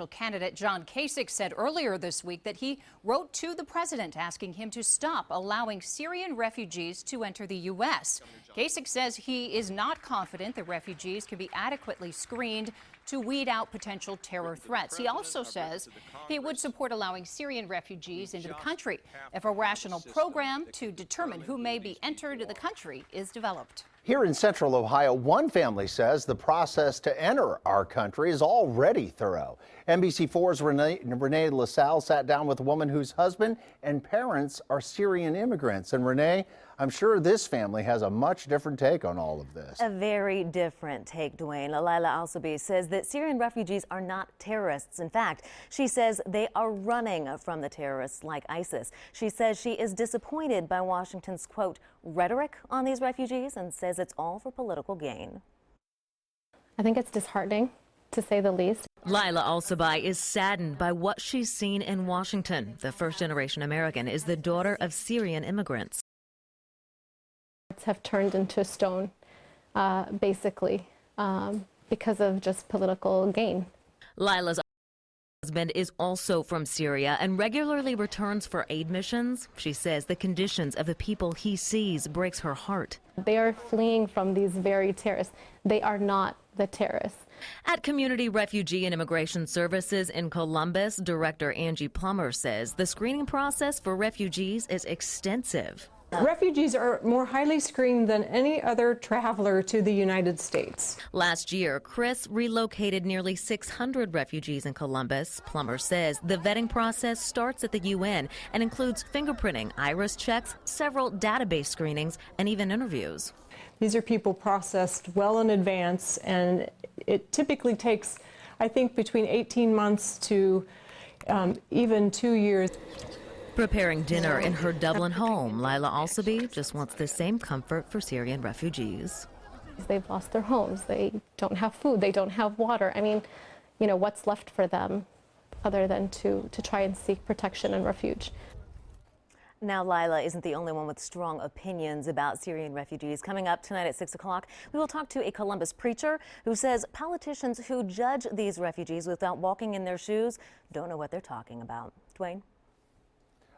Candidate John Kasich said earlier this week that he wrote to the president asking him to stop allowing Syrian refugees to enter the U.S. Kasich says he is not confident the refugees can be adequately screened to weed out potential terror threats. He also says he would support allowing Syrian refugees into the country if a rational program to determine who may be entered the country is developed. Here in central Ohio, one family says the process to enter our country is already thorough. NBC4's Renee LaSalle sat down with a woman whose husband and parents are Syrian immigrants. And Renee, I'm sure this family has a much different take on all of this. A very different take, Dwayne. Lila Alsabi says that Syrian refugees are not terrorists. In fact, she says they are running from the terrorists like ISIS. She says she is disappointed by Washington's, quote, rhetoric on these refugees and says it's all for political gain. I think it's disheartening, to say the least. Lila Alsabi is saddened by what she's seen in Washington. The first-generation American is the daughter of Syrian immigrants. Have turned into stone, basically, because of just political gain. Lila's husband is also from Syria and regularly returns for aid missions. She says the conditions of the people he sees breaks her heart. They are fleeing from these very terrorists. They are not the terrorists. At Community Refugee and Immigration Services in Columbus, Director Angie Plummer says the screening process for refugees is extensive. Refugees are more highly screened than any other traveler to the United States. Last year, Chris relocated nearly 600 refugees in Columbus. Plummer says the vetting process starts at the UN and includes fingerprinting, iris checks, several database screenings, and even interviews. These are people processed well in advance, and it typically takes, I think, between 18 months to even 2 years. Preparing dinner in her Dublin home, Lila Alsabi just wants the same comfort for Syrian refugees. They've lost their homes. They don't have food. They don't have water. I mean, you know, what's left for them other than to try and seek protection and refuge? Now, Lila isn't the only one with strong opinions about Syrian refugees. Coming up tonight at 6 o'clock, we will talk to a Columbus preacher who says politicians who judge these refugees without walking in their shoes don't know what they're talking about. Dwayne?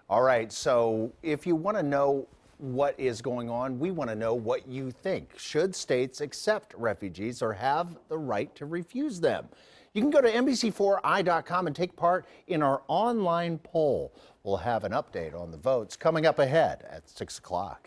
All right, so if you want to know what is going on, we want to know what you think. Should states accept refugees or have the right to refuse them? You can go to NBC4i.com and take part in our online poll. We'll have an update on the votes coming up ahead at 6 o'clock.